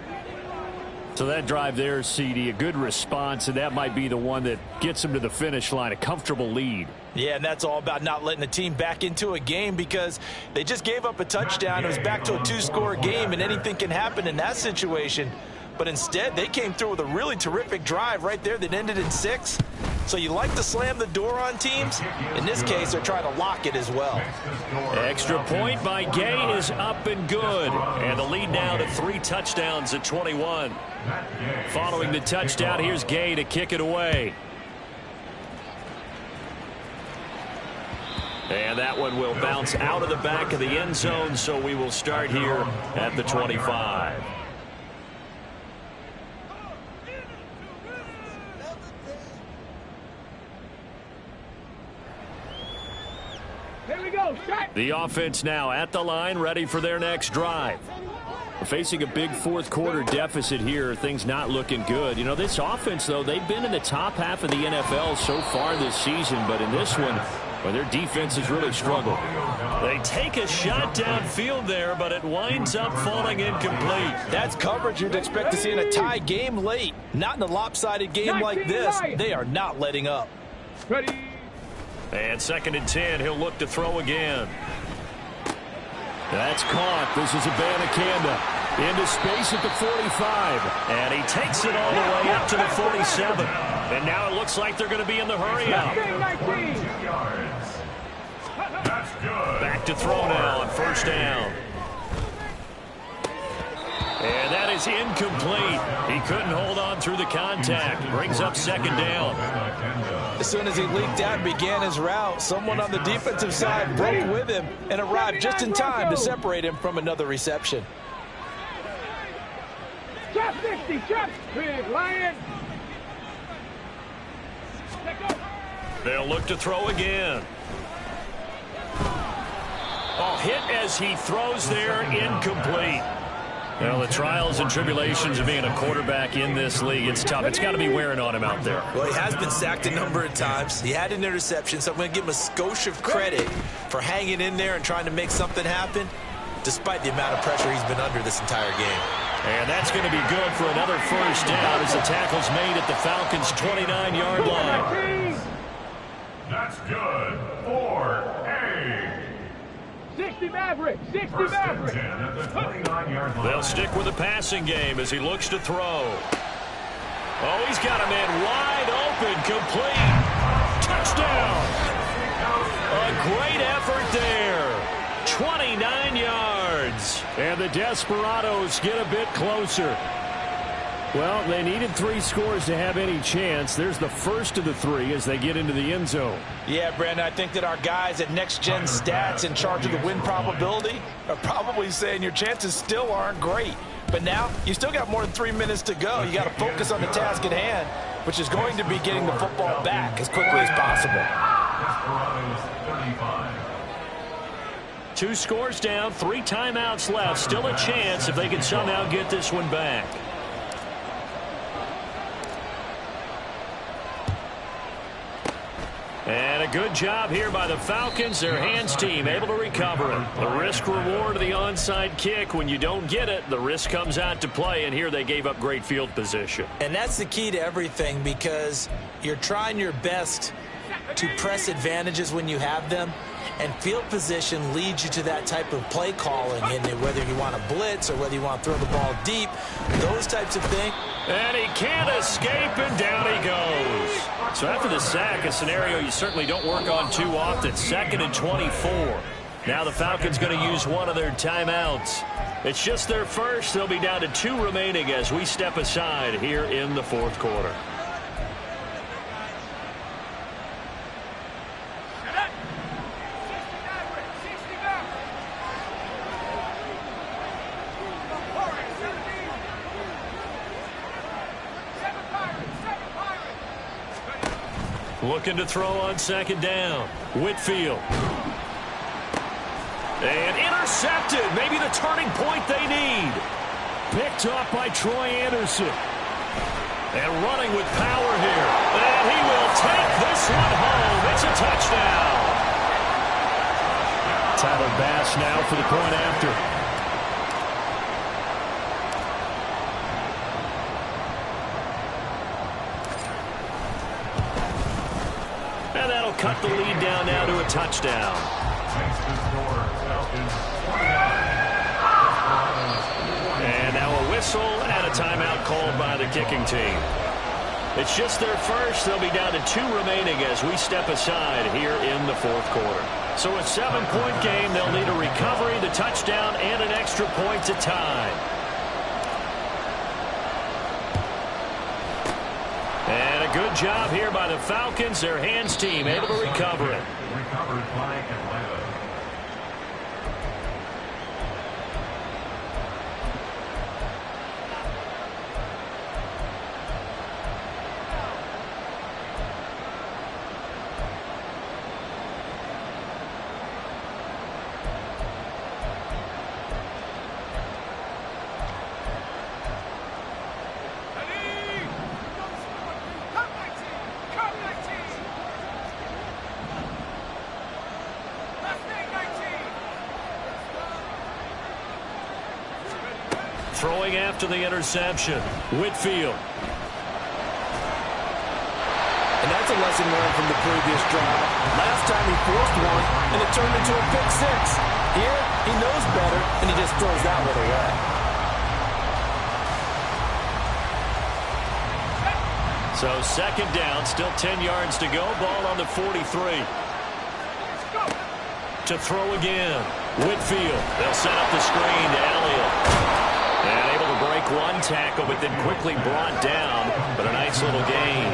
So that drive there, CD, a good response, and that might be the one that gets them to the finish line, a comfortable lead. Yeah, and that's all about not letting the team back into a game because they just gave up a touchdown. It was back to a 2-score game, and anything can happen in that situation. But instead, they came through with a really terrific drive right there that ended in 6. So you like to slam the door on teams? In this case, they're trying to lock it as well. Extra point by Gay is up and good. And the lead now to 3 touchdowns at 21. Following the touchdown, here's Gay to kick it away. And that one will bounce out of the back of the end zone, so we will start here at the 25. The offense now at the line, ready for their next drive. We're facing a big 4th quarter deficit here. Things not looking good. You know, this offense, though, they've been in the top half of the NFL so far this season. But in this one, well, their defense has really struggled. They take a shot downfield there, but it winds up falling incomplete. That's coverage you'd expect to see in a tie game late. Not in a lopsided game like this. They are not letting up. Ready. And 2nd and 10, he'll look to throw again. That's caught. This is Abanikanda into space at the 45. And he takes it all the way up to the 47. And now it looks like they're going to be in the hurry up. Back to throw now on 1st down. And that is incomplete. He couldn't hold on through the contact. Brings up 2nd down. As soon as he leaked out and began his route, someone on the defensive side broke with him and arrived just in time to separate him from another reception. Trap 60, trap. Big Lion. They'll look to throw again. Oh, hit as he throws there, incomplete. Well, the trials and tribulations of being a quarterback in this league, it's tough. It's got to be wearing on him out there. Well, he has been sacked a number of times. He had an interception, so I'm going to give him a skosh of credit for hanging in there and trying to make something happen, despite the amount of pressure he's been under this entire game. And that's going to be good for another 1st down as the tackle's made at the Falcons' 29-yard line. That's good for A. 60 Maverick, 60 Maverick. They'll stick with the passing game as he looks to throw. Oh, he's got a man wide open, complete. Touchdown. A great effort there. 29 yards. And the Desperados get a bit closer. Well, they needed 3 scores to have any chance. There's the first of the 3 as they get into the end zone. Yeah, Brandon, I think that our guys at Next Gen Stats in charge of the win probability are probably saying your chances still aren't great. But now, you still got more than 3 minutes to go. You got to focus on the task at hand, which is going to be getting the football back as quickly as possible. 2 scores down, 3 timeouts left. Still a chance if they can somehow get this one back. And a good job here by the Falcons. Their hands team able to recover it. The risk reward of the onside kick. When you don't get it, the risk comes out to play. And here they gave up great field position. And that's the key to everything because you're trying your best to press advantages when you have them, and field position leads you to that type of play calling, and whether you want to blitz or whether you want to throw the ball deep, those types of things. And he can't escape, and down he goes. So after the sack, a scenario you certainly don't work on too often. 2nd and 24. Now the Falcons going to use one of their timeouts. It's just their first. They'll be down to 2 remaining as we step aside here in the 4th quarter. Looking to throw on 2nd down. Whitfield. And intercepted. Maybe the turning point they need. Picked up by Troy Anderson. And running with power here. And he will take this one home. It's a touchdown. Tyler Bass now for the point after. And that'll cut the lead down now to a touchdown. And now a whistle and a timeout called by the kicking team. It's just their first. They'll be down to 2 remaining as we step aside here in the 4th quarter. So a 7-point game. They'll need a recovery, the touchdown, and an extra point to tie. And a good job here by the Falcons. Their hands team able to recover it. Recovered by Atlanta. Throwing after the interception. Whitfield. And that's a lesson learned from the previous drive. Last time he forced one, and it turned into a pick 6. Here, he knows better, and he just throws that one away. So 2nd down, still 10 yards to go. Ball on the 43. To throw again. Whitfield. They'll set up the screen to Elliott. And able to break one tackle, but then quickly brought down. But a nice little gain.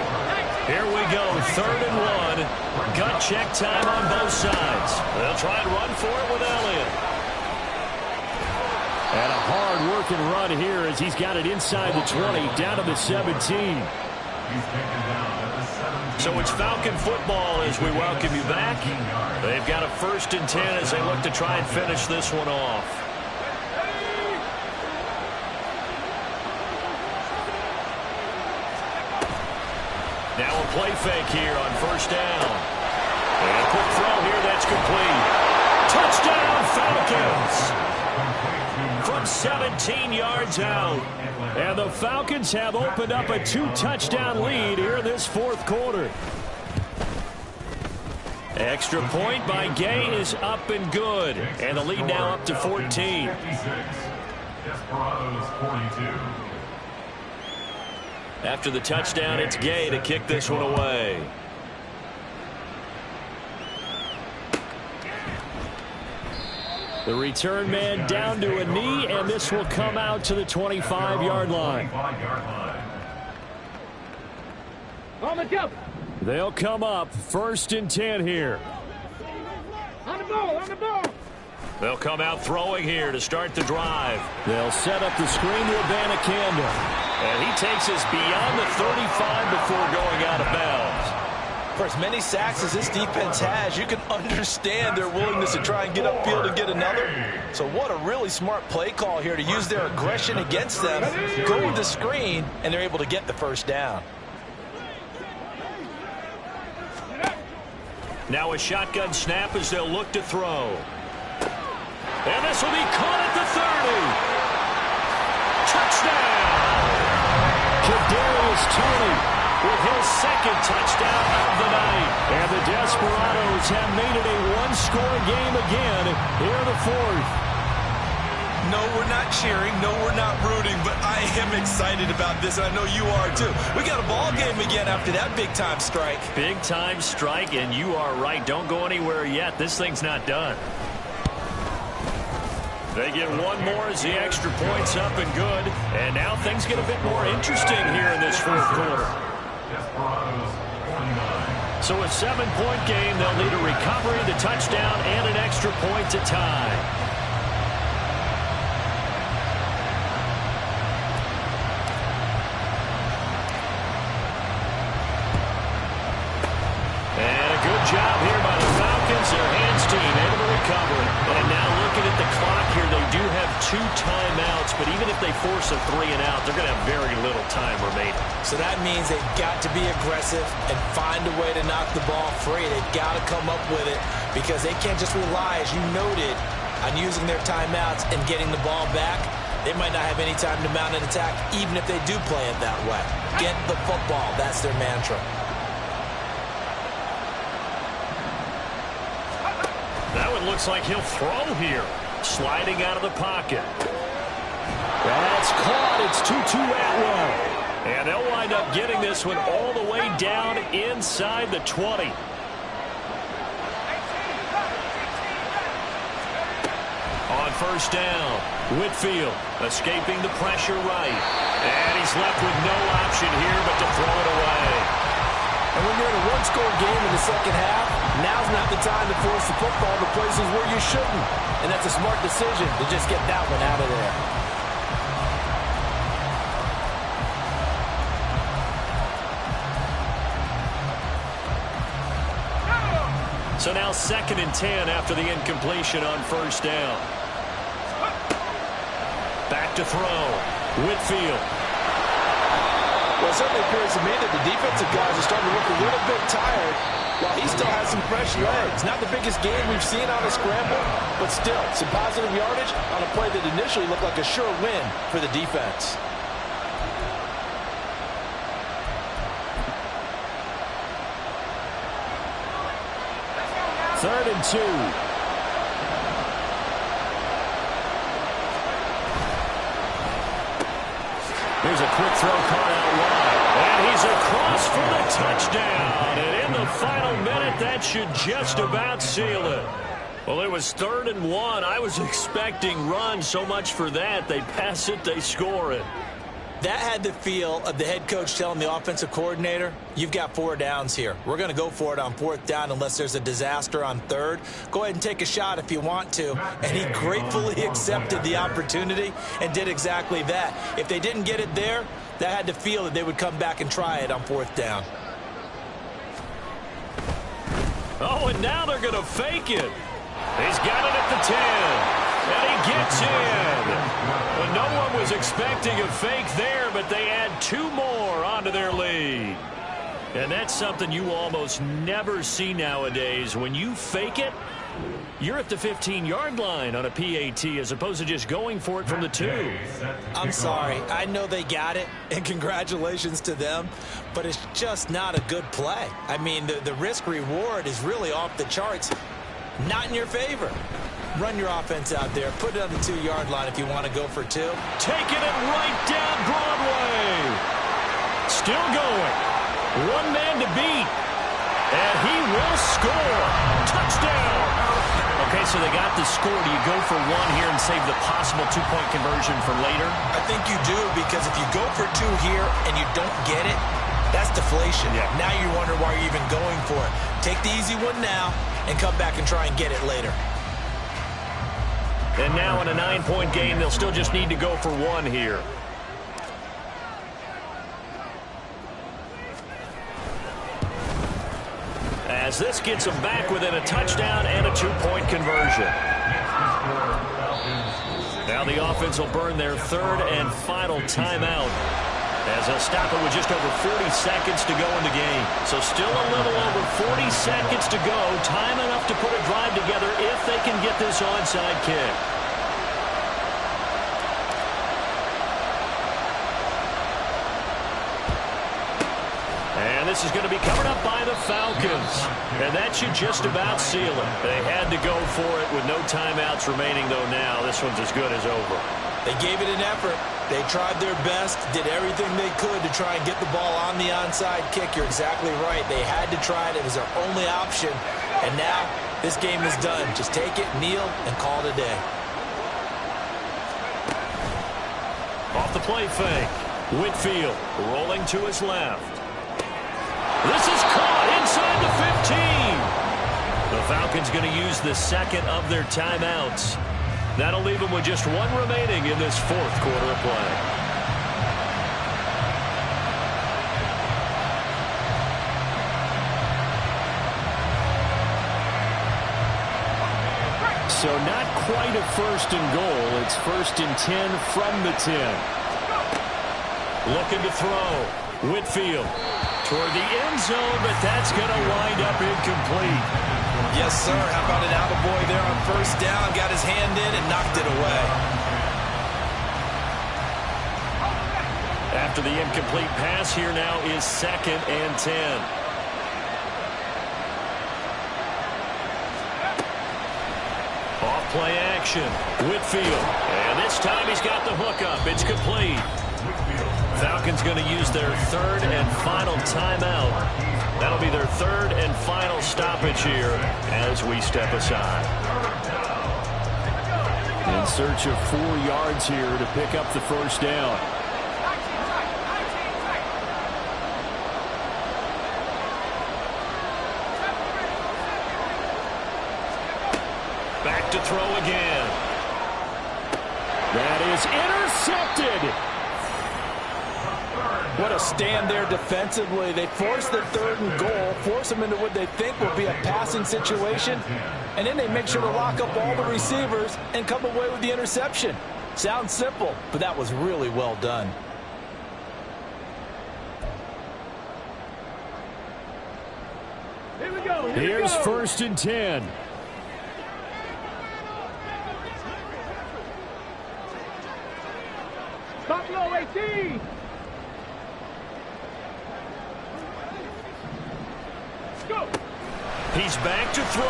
Here we go, 3rd and 1. Gut check time on both sides. They'll try and run for it with Elliott. And a hard-working run here as he's got it inside the 20, down to the 17. So it's Falcon football as we welcome you back. They've got a 1st and 10 as they look to try and finish this one off. Now a play fake here on 1st down. And a quick throw here, that's complete. Touchdown, Falcons! From 17 yards out. And the Falcons have opened up a 2-touchdown lead here in this 4th quarter. Extra point by Gay is up and good. And the lead now up to 14. Desperados 42. After the touchdown, it's Gay to kick this one away. The return man down to a knee, and this will come out to the 25-yard line. On the jump. They'll come up 1st and 10 here. On the ball, on the ball. They'll come out throwing here to start the drive. They'll set up the screen to Abanikanda. And he takes us beyond the 35 before going out of bounds. For as many sacks as this defense has, you can understand their willingness to try and get upfield and get another. So what a really smart play call here to use their aggression against them, go with the screen, and they're able to get the 1st down. Now a shotgun snap as they'll look to throw. And this will be caught at the 30. Touchdown! Kadarius Toney with his second touchdown of the night. And the Desperados have made it a one-score game again here in the fourth. No, we're not cheering. No, we're not rooting. But I am excited about this, and I know you are too. We got a ball game again after that big-time strike. Big-time strike, and you are right. Don't go anywhere yet. This thing's not done. They get one more as the extra point's up and good. And now things get a bit more interesting here in this fourth quarter. So a 7-point game, they'll need a recovery, the touchdown, and an extra point to tie. Job here by the Falcons, their hands team able to recover it. And now looking at the clock here, they do have 2 timeouts, but even if they force a 3 and out, they're going to have very little time remaining. So that means they've got to be aggressive and find a way to knock the ball free. They've got to come up with it because they can't just rely, as you noted, on using their timeouts and getting the ball back. They might not have any time to mount an attack, even if they do play it that way. Get the football. That's their mantra. That one looks like he'll throw here. Sliding out of the pocket. That's caught. It's Tutu Atwell. And they'll wind up getting this one all the way down inside the 20. On first down, Whitfield escaping the pressure right. And he's left with no option here but to throw it away. And when you're in a one-score game in the second half, now's not the time to force the football to places where you shouldn't. And that's a smart decision to just get that one out of there. So now 2nd and 10 after the incompletion on first down. Back to throw. Whitfield. Well, it certainly appears to me that the defensive guys are starting to look a little bit tired while he still has some fresh legs. Not the biggest game we've seen on a scramble, but still some positive yardage on a play that initially looked like a sure win for the defense. Third and 2. Here's a quick throw caught out wide. And he's across for the touchdown. And in the final minute, that should just about seal it. Well, it was 3rd and 1. I was expecting run. So much for that. They pass it, they score it. That had the feel of the head coach telling the offensive coordinator, you've got 4 downs here. We're going to go for it on 4th down unless there's a disaster on 3rd. Go ahead and take a shot if you want to. And he gratefully accepted the opportunity and did exactly that. If they didn't get it there, that had the feel that they would come back and try it on 4th down. Oh, and now they're going to fake it. He's got it at the 10. And he gets in. But no one was expecting a fake there, but they add 2 more onto their lead. And that's something you almost never see nowadays. When you fake it, you're at the 15-yard line on a PAT as opposed to just going for it from the 2. I'm sorry. I know they got it, and congratulations to them, but it's just not a good play. I mean, the risk-reward is really off the charts. Not in your favor. Run your offense out there. Put it on the 2-yard line if you want to go for 2. Taking it right down Broadway. Still going. 1 man to beat. And he will score. Touchdown. Okay, so they got the score. Do you go for 1 here and save the possible 2-point conversion for later? I think you do, because if you go for 2 here and you don't get it, that's deflation. Yeah. Now you wonder why you're even going for it. Take the easy one now and come back and try and get it later. And now in a 9-point game, they'll still just need to go for 1 here. As this gets them back within a touchdown and a 2-point conversion. Now the offense will burn their 3rd and final timeout as they'll stop it with just over 40 seconds to go in the game. So still a little over 40 seconds to go. Time enough to put a drive together if they can get this onside kick. And this is going to be covered up by the Falcons. And that should just about seal it. They had to go for it with no timeouts remaining, though now this one's as good as over. They gave it an effort. They tried their best, did everything they could to try and get the ball on the onside kick. You're exactly right. They had to try it. It was their only option. And now this game is done. Just take it, kneel, and call it a day. Off the play fake. Whitfield rolling to his left. This is caught inside the 15. The Falcons going to use the second of their timeouts. That'll leave them with just one remaining in this fourth quarter of play. So not quite a first and goal. It's 1st and 10 from the 10. Looking to throw. Whitfield toward the end zone, but that's going to wind up incomplete. Yes, sir. How about an attaboy there on first down? Got his hand in and knocked it away. After the incomplete pass, here now is 2nd and 10. Off play action. Whitfield. And this time he's got the hook up. It's complete. Falcons going to use their third and final timeout. That'll be their third and final stoppage here as we step aside. In search of 4 yards here to pick up the first down. Back to throw again. That is intercepted. What a stand there defensively. They force the 3rd and goal, force them into what they think will be a passing situation, and then they make sure to lock up all the receivers and come away with the interception. Sounds simple, but that was really well done. Here we go. Here's 1st and 10. Stop low, 18. Go. He's back to throw.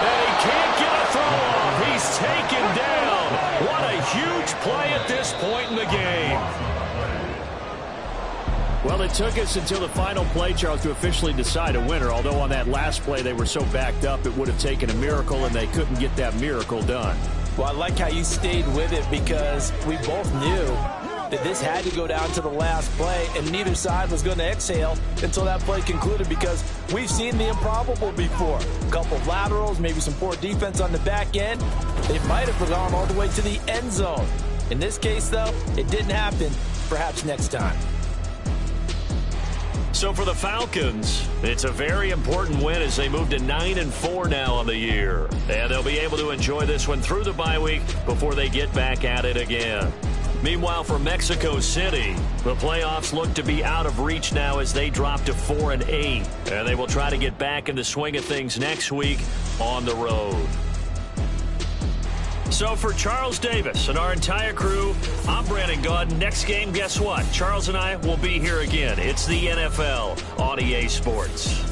And he can't get a throw off. He's taken down. What a huge play at this point in the game. Well, it took us until the final play, Charles, to officially decide a winner. Although on that last play they were so backed up it would have taken a miracle, and they couldn't get that miracle done. Well, I like how you stayed with it because we both knew that this had to go down to the last play, and neither side was going to exhale until that play concluded because we've seen the improbable before. A couple of laterals, maybe some poor defense on the back end. They might have gone all the way to the end zone. In this case, though, it didn't happen. Perhaps next time. So for the Falcons, it's a very important win as they move to 9-4 now on the year. And they'll be able to enjoy this one through the bye week before they get back at it again. Meanwhile, for Mexico City, the playoffs look to be out of reach now as they drop to 4-8. And they will try to get back in the swing of things next week on the road. So for Charles Davis and our entire crew, I'm Brandon Gaudin. Next game, guess what? Charles and I will be here again. It's the NFL on EA Sports.